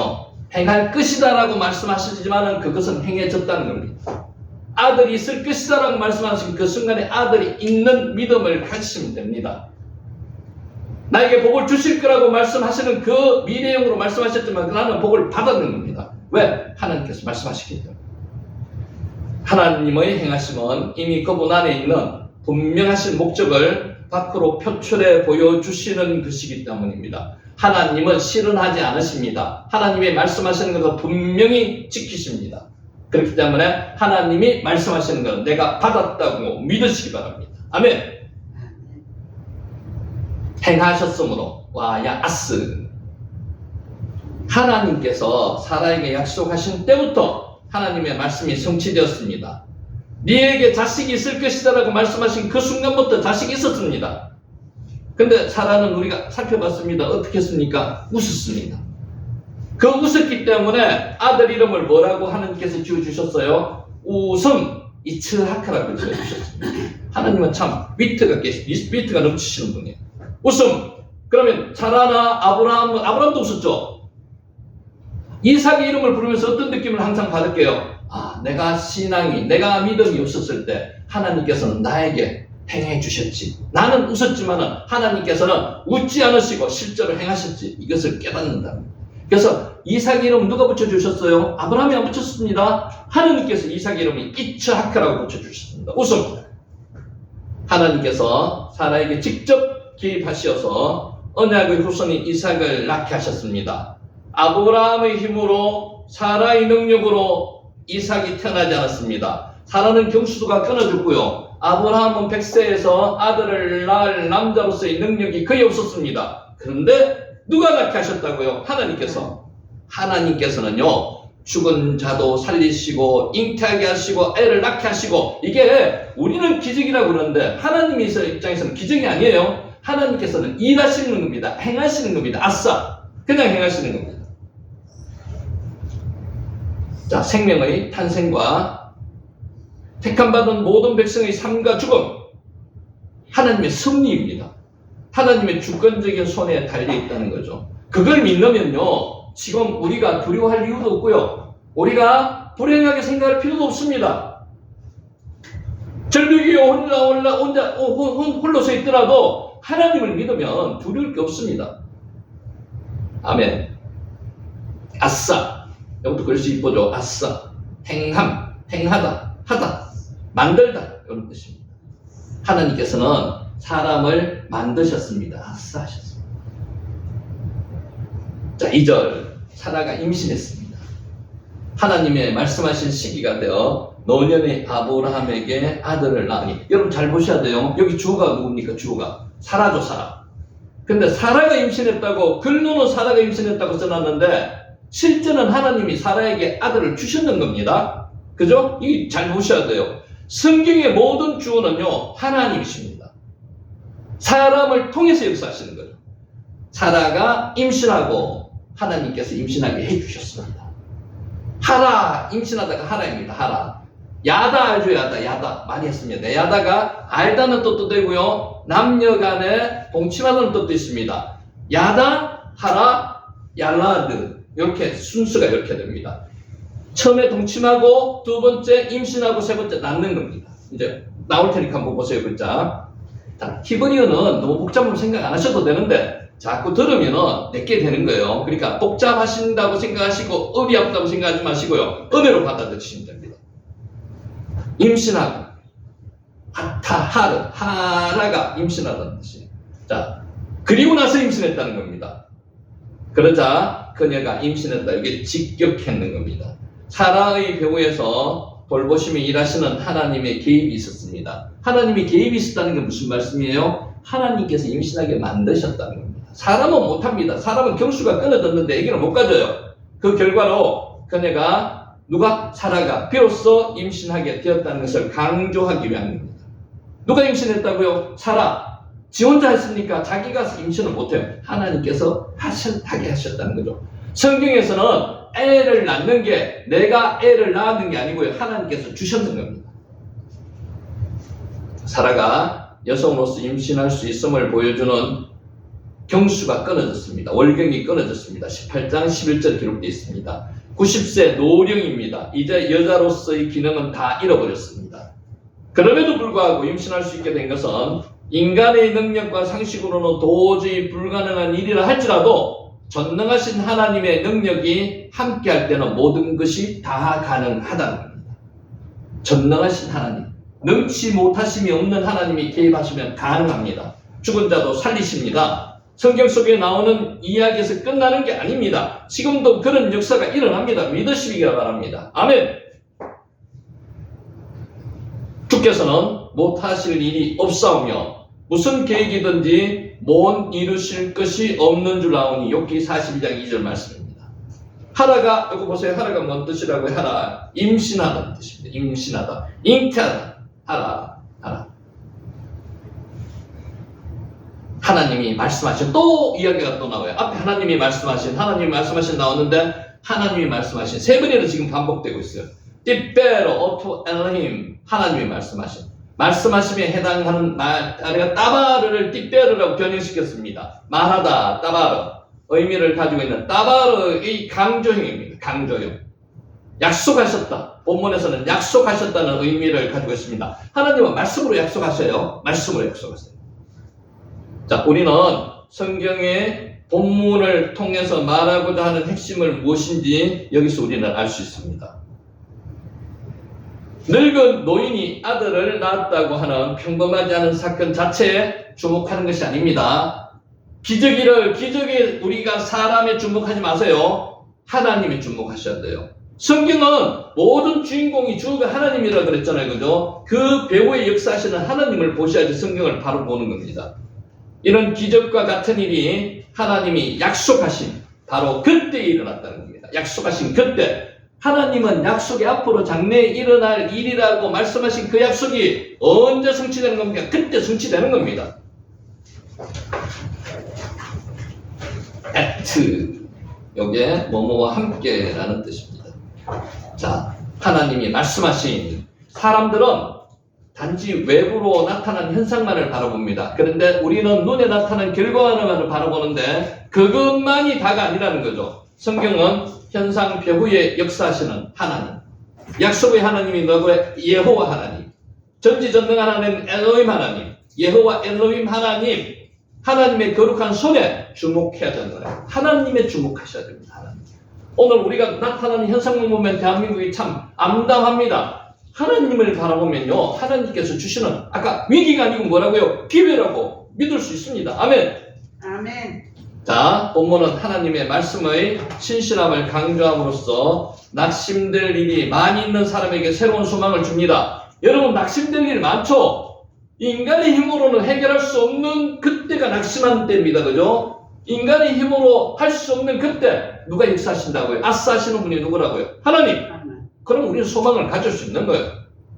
행할 것이다라고 말씀하시지만 그것은 행해졌다는 겁니다. 아들이 있을 것이다라고 말씀하시면 그 순간에 아들이 있는 믿음을 가지시면 됩니다. 나에게 복을 주실 거라고 말씀하시는 그 미래형으로 말씀하셨지만 나는 복을 받았는 겁니다. 왜? 하나님께서 말씀하시기 때문에. 하나님의 행하심은 이미 그분 안에 있는 분명하신 목적을 밖으로 표출해 보여주시는 것이기 때문입니다. 하나님은 실현하지 않으십니다. 하나님이 말씀하시는 것을 분명히 지키십니다. 그렇기 때문에 하나님이 말씀하시는 것은 내가 받았다고 믿으시기 바랍니다. 아멘. 행하셨으므로 와야 아스. 하나님께서 사라에게 약속하신 때부터 하나님의 말씀이 성취되었습니다. 네에게 자식이 있을 것이다라고 말씀하신 그 순간부터 자식이 있었습니다. 근데 사라는 우리가 살펴봤습니다. 어떻게 했습니까? 웃었습니다. 그 웃었기 때문에 아들 이름을 뭐라고 하나님께서 지어주셨어요? 웃음, 이츠하크라고 지어주셨습니다. 하나님은 참 위트가 넘치시는 분이에요. 웃음. 그러면 사라나 아브라함도 웃었죠. 이삭의 이름을 부르면서 어떤 느낌을 항상 받을게요? 내가 믿음이 없었을 때 하나님께서는 나에게 행해 주셨지. 나는 웃었지만 하나님께서는 웃지 않으시고 실제로 행하셨지. 이것을 깨닫는다. 그래서 이삭의 이름 누가 붙여주셨어요? 아브라함이 안 붙였습니다. 하나님께서 이삭의 이름을 이츠하크라고 붙여주셨습니다. 웃음. 하나님께서 사라에게 직접 개입하셔서 언약의 후손인 이삭을 낳게 하셨습니다. 아브라함의 힘으로 사라의 능력으로 이삭이 태어나지 않았습니다. 사라는 경수도가 끊어졌고요. 아브라함은 100세에서 아들을 낳을 남자로서의 능력이 거의 없었습니다. 그런데 누가 낳게 하셨다고요? 하나님께서는요, 죽은 자도 살리시고 잉태하게 하시고 애를 낳게 하시고, 이게 우리는 기적이라고 그러는데 하나님의 입장에서는 기적이 아니에요. 하나님께서는 일하시는 겁니다. 행하시는 겁니다. 아싸, 그냥 행하시는 겁니다. 자, 생명의 탄생과 택함받은 모든 백성의 삶과 죽음, 하나님의 섭리입니다. 하나님의 주권적인 손에 달려있다는 거죠. 그걸 믿으면요, 지금 우리가 두려워할 이유도 없고요, 우리가 불행하게 생각할 필요도 없습니다. 절벽 위에 홀로 서 있더라도 하나님을 믿으면 두려울 게 없습니다. 아멘. 아싸. 이것도 글씨 이쁘죠? 아싸. 행함, 행하다, 하다, 만들다. 이런 뜻입니다. 하나님께서는 사람을 만드셨습니다. 아싸 하셨습니다. 자, 2절. 사라가 임신했습니다. 하나님의 말씀하신 시기가 되어 노년의 아브라함에게 아들을 낳으니. 여러분 잘 보셔야 돼요. 여기 주어가 누굽니까? 주어가 사라죠, 사라. 근데 사라가 임신했다고, 글로는 사라가 임신했다고 써놨는데 실제는 하나님이 사라에게 아들을 주셨는 겁니다. 그죠? 이 잘 보셔야 돼요. 성경의 모든 주어는요, 하나님이십니다. 사람을 통해서 역사하시는 거죠. 사라가 임신하고 하나님께서 임신하게 해주셨습니다. 하라, 임신하다가 하라입니다. 하라. 야다 알죠? 야다, 야다. 많이 했습니다. 야다가 알다는 뜻도 되고요, 남녀 간에 동침하는 뜻도 있습니다. 야다, 하라, 얄라드. 이렇게 순서가 이렇게 됩니다. 처음에 동침하고, 두 번째 임신하고, 세 번째 낳는 겁니다. 이제 나올 테니까 한번 보세요, 글자. 자, 히브리어는 너무 복잡하게 생각 안 하셔도 되는데 자꾸 들으면은 내게 되는 거예요. 그러니까 복잡하신다고 생각하시고 어리없다고 생각하지 마시고요, 은혜로 받아들이시면 됩니다. 임신하고, 하타하르, 하라가 임신하다는 뜻이에요. 자, 그리고 나서 임신했다는 겁니다. 그러자 그녀가 임신했다. 이게 직격했는 겁니다. 사라의 배후에서 돌보심이 일하시는 하나님의 개입이 있었습니다. 하나님이 개입이 있었다는 게 무슨 말씀이에요? 하나님께서 임신하게 만드셨다는 겁니다. 사람은 못합니다. 사람은 경수가 끊어졌는데 아기를 못 가져요. 그 결과로 그녀가, 누가? 사라가 비로소 임신하게 되었다는 것을 강조하기 위함입니다. 누가 임신했다고요? 사라. 지 혼자 했으니까 자기가 임신을 못해요. 하나님께서 하게 하셨다는 거죠. 성경에서는 애를 낳는 게 내가 애를 낳는 게 아니고요, 하나님께서 주셨는 겁니다. 사라가 여성으로서 임신할 수 있음을 보여주는 경수가 끊어졌습니다. 월경이 끊어졌습니다. 18장 11절 기록되어 있습니다. 90세 노령입니다. 이제 여자로서의 기능은 다 잃어버렸습니다. 그럼에도 불구하고 임신할 수 있게 된 것은 인간의 능력과 상식으로는 도저히 불가능한 일이라 할지라도 전능하신 하나님의 능력이 함께할 때는 모든 것이 다 가능하다는 겁니다. 전능하신 하나님, 능치 못하심이 없는 하나님이 개입하시면 가능합니다. 죽은 자도 살리십니다. 성경 속에 나오는 이야기에서 끝나는 게 아닙니다. 지금도 그런 역사가 일어납니다. 믿으시기가 바랍니다. 아멘. 주께서는 못하실 일이 없사오며 무슨 계획이든지 못 이루실 것이 없는 줄 아오니. 욥기 42장 2절 말씀입니다. 하라가, 여기 보세요. 하라가 뭔 뜻이라고요? 하라, 임신하다는 뜻입니다. 임신하다, 잉태하다. 하라. 하나님이 말씀하신, 또 이야기가 또 나와요. 앞에 하나님이 말씀하신 나오는데 하나님이 말씀하신 세 번이나 지금 반복되고 있어요. 띠베로 오토 엘힘, 하나님이 말씀하심에 해당하는 말, 우리가 따바르를 띠베르라고 변형시켰습니다. 말하다, 따바르, 의미를 가지고 있는 따바르의 강조형입니다. 강조형. 약속하셨다. 본문에서는 약속하셨다는 의미를 가지고 있습니다. 하나님은 말씀으로 약속하셔요. 말씀으로 약속하세요. 자, 우리는 성경의 본문을 통해서 말하고자 하는 핵심을 무엇인지 여기서 우리는 알 수 있습니다. 늙은 노인이 아들을 낳았다고 하는 평범하지 않은 사건 자체에 주목하는 것이 아닙니다. 기적에 우리가 사람에 주목하지 마세요. 하나님에 주목하셔야 돼요. 성경은 모든 주인공이 주가 하나님이라 그랬잖아요. 그죠? 그 배후에 역사하시는 하나님을 보셔야지 성경을 바로 보는 겁니다. 이런 기적과 같은 일이 하나님이 약속하신 바로 그때 일어났다는 겁니다. 약속하신 그때. 하나님은 약속이 앞으로 장래에 일어날 일이라고 말씀하신 그 약속이 언제 성취되는 겁니까? 그때 성취되는 겁니다. at, 여기에 뭐뭐와 함께라는 뜻입니다. 자, 하나님이 말씀하신, 사람들은 단지 외부로 나타난 현상만을 바라봅니다. 그런데 우리는 눈에 나타난 결과만을 바라보는데 그것만이 다가 아니라는 거죠. 성경은 현상 배후에 역사하시는 하나님, 약속의 하나님이 누구예요? 여호와 하나님, 전지전능한 하나님 엘로힘 하나님, 여호와 엘로힘 하나님, 하나님의 거룩한 손에 주목해야 되는 거예요. 하나님에 주목하셔야 됩니다. 하나님. 오늘 우리가 나타나는 현상을 보면 대한민국이 참 암담합니다. 하나님을 바라보면요, 하나님께서 주시는 아까 위기가 아니고 뭐라고요? 기회라고 믿을 수 있습니다. 아멘. 아멘. 자, 본문은 하나님의 말씀의 신실함을 강조함으로써 낙심될 일이 많이 있는 사람에게 새로운 소망을 줍니다. 여러분, 낙심될 일 많죠? 인간의 힘으로는 해결할 수 없는 그때가 낙심하는 때입니다. 그죠? 인간의 힘으로 할 수 없는 그때 누가 역사하신다고요? 아싸 하시는 분이 누구라고요? 하나님. 그럼 우리는 소망을 가질 수 있는 거예요.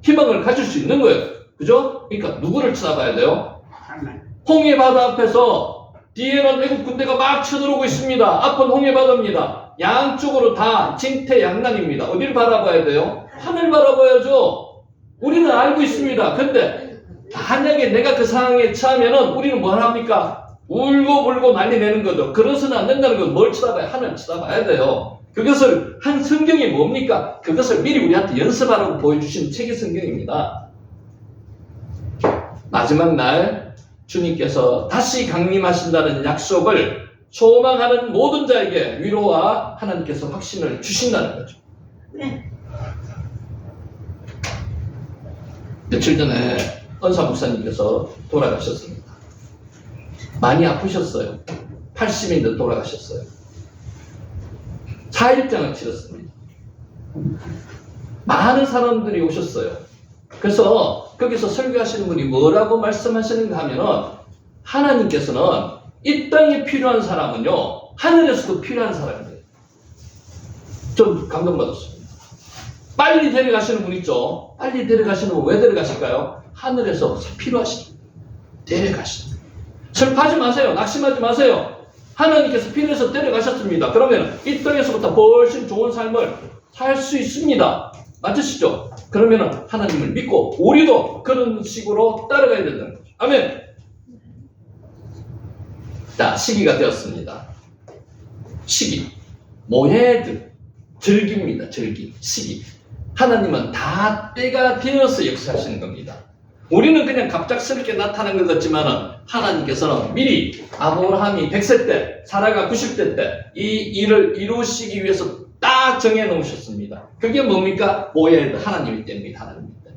희망을 가질 수 있는 거예요. 그죠? 그러니까 누구를 쳐다봐야 돼요? 홍해 바다 앞에서 뒤에는 애국 군대가 막 쳐들어오고 있습니다. 앞은 홍해 바다입니다. 양쪽으로 다 진퇴양난입니다. 어디를 바라봐야 돼요? 하늘 바라봐야죠. 우리는 알고 있습니다. 근데 만약에 내가 그 상황에 처하면은 우리는 뭘 합니까? 울고 불고 난리 내는 거죠. 그래서는 안 된다는 건 뭘 쳐다봐야? 하늘 쳐다봐야 돼요. 그것을 한 성경이 뭡니까? 그것을 미리 우리한테 연습하라고 보여주신 책이 성경입니다. 마지막 날 주님께서 다시 강림하신다는 약속을 소망하는 모든 자에게 위로와 하나님께서 확신을 주신다는 거죠. 네. 며칠 전에 은사 목사님께서 돌아가셨습니다. 많이 아프셨어요. 80인데 돌아가셨어요. 4일장을 치렀습니다. 많은 사람들이 오셨어요. 그래서 거기서 설교하시는 분이 뭐라고 말씀하시는가 하면은 하나님께서는 이 땅에 필요한 사람은요, 하늘에서도 필요한 사람이에요. 좀 감동받았습니다. 빨리 데려가시는 분 있죠? 빨리 데려가시는 분 왜 데려가실까요? 하늘에서 필요하시죠. 데려가시죠. 슬퍼하지 마세요. 낙심하지 마세요. 하나님께서 필요해서 데려가셨습니다. 그러면 이 땅에서부터 훨씬 좋은 삶을 살 수 있습니다. 맞으시죠? 그러면 하나님을 믿고 우리도 그런 식으로 따라가야 된다는 거죠. 아멘. 자, 시기가 되었습니다. 시기. 모헤드. 절기입니다. 절기. 시기. 하나님은 다 때가 되어서 역사하시는 겁니다. 우리는 그냥 갑작스럽게 나타난 것 같지만 하나님께서는 미리 아브라함이 100세 때, 사라가 90대 때 이 일을 이루시기 위해서 딱 정해 놓으셨습니다. 그게 뭡니까? 모헤드. 하나님의 때입니다. 하나님의 때.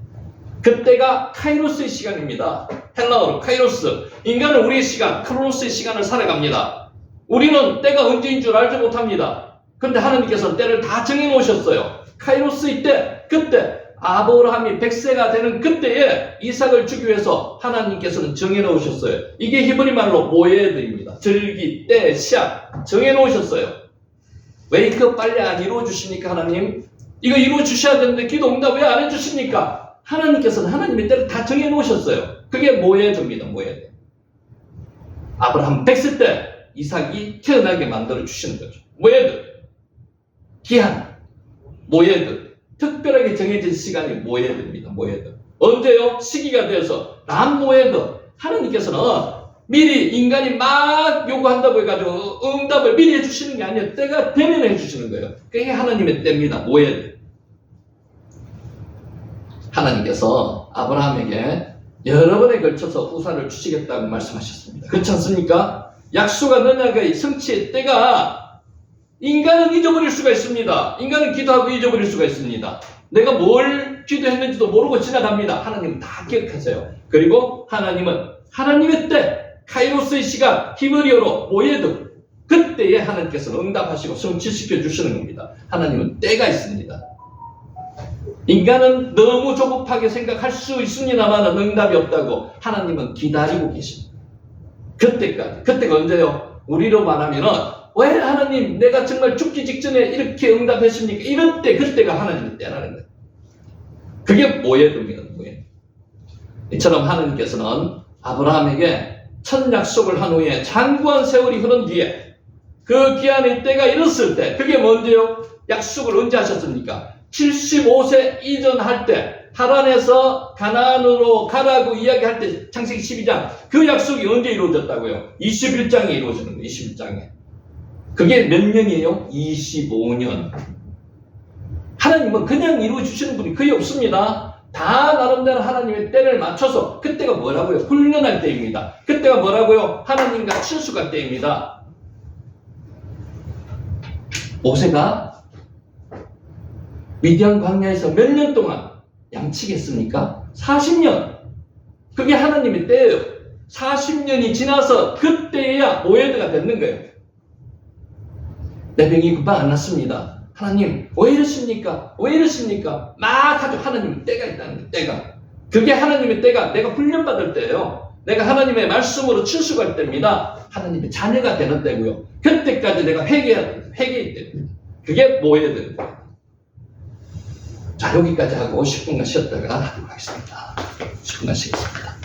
그때가 카이로스의 시간입니다. 헬라어로 카이로스. 인간은 우리의 시간, 크로노스의 시간을 살아갑니다. 우리는 때가 언제인 줄 알지 못합니다. 그런데 하나님께서는 때를 다 정해 놓으셨어요. 카이로스의 때, 그때 아브라함이 100세가 되는 그때에 이삭을 주기 위해서 하나님께서는 정해 놓으셨어요. 이게 히브리 말로 모헤드입니다. 절기, 때, 시작 정해 놓으셨어요. 왜 이거 빨리 안 이루어 주십니까? 하나님 이거 이루어 주셔야 되는데 기도 응답 왜 안 해주십니까? 하나님께서는 하나님의 때를 다 정해 놓으셨어요. 그게 모헤드입니다. 모헤드. 아브라함 100세 때 이삭이 태어나게 만들어 주시는 거죠. 모헤드. 기한. 모헤드. 특별하게 정해진 시간이 모헤드입니다. 모헤드. 언제요? 시기가 되어서 모헤드. 하나님께서는 미리 인간이 막 요구한다고 해가지고 응답을 미리 해주시는 게 아니에요. 때가 되면 해주시는 거예요. 그게 하나님의 때입니다. 모헤드. 하나님께서 아브라함에게 여러 번에 걸쳐서 우산을 주시겠다고 말씀하셨습니다. 그렇지 않습니까? 약속한 언약의 성취의 때가 인간은 잊어버릴 수가 있습니다. 인간은 기도하고 잊어버릴 수가 있습니다. 내가 뭘 기도했는지도 모르고 지나갑니다. 하나님은 다 기억하세요. 그리고 하나님은 하나님의 때, 카이로스의 시간, 히브리어로 모헤드. 그때에 하나님께서는 응답하시고 성취시켜 주시는 겁니다. 하나님은 때가 있습니다. 인간은 너무 조급하게 생각할 수 있습니다만 응답이 없다고 하나님은 기다리고 계십니다. 그때까지. 그때가 언제요? 우리로 말하면은 왜 하나님 내가 정말 죽기 직전에 이렇게 응답하십니까? 이럴 때 그때가 하나님의 때라는 거예요. 그게 모헤드입니다. 모헤드. 이처럼 하나님께서는 아브라함에게 첫 약속을 한 후에 장구한 세월이 흐른 뒤에 그 기한의 때가 이뤘을 때 그게 뭔데요? 약속을 언제 하셨습니까? 75세 이전 할 때 하란에서 가나안으로 가라고 이야기할 때 창세기 12장 그 약속이 언제 이루어졌다고요? 21장에 이루어지는 거예요. 21장에. 그게 몇 년이에요? 25년. 하나님은 그냥 이루어주시는 분이 거의 없습니다. 다 나름대로 하나님의 때를 맞춰서 그때가 뭐라고요? 훈련할 때입니다. 그때가 뭐라고요? 하나님과 친숙할 때입니다. 모세가 미디안 광야에서 몇 년 동안 양치겠습니까? 40년. 그게 하나님의 때예요. 40년이 지나서 그때야 모헤드가 됐는 거예요. 내 병이 금방 안 났습니다. 하나님 왜 이러십니까? 왜 이러십니까? 막 하죠. 하나님의 때가 있다는 거예요. 때가. 그게 하나님의 때가 내가 훈련받을 때예요. 내가 하나님의 말씀으로 출석할 때입니다. 하나님의 자녀가 되는 때고요. 그때까지 내가 회개의 때입니다. 그게 모헤드. 자, 여기까지 하고 10분간 쉬었다가 하도록 하겠습니다. 10분간 쉬겠습니다.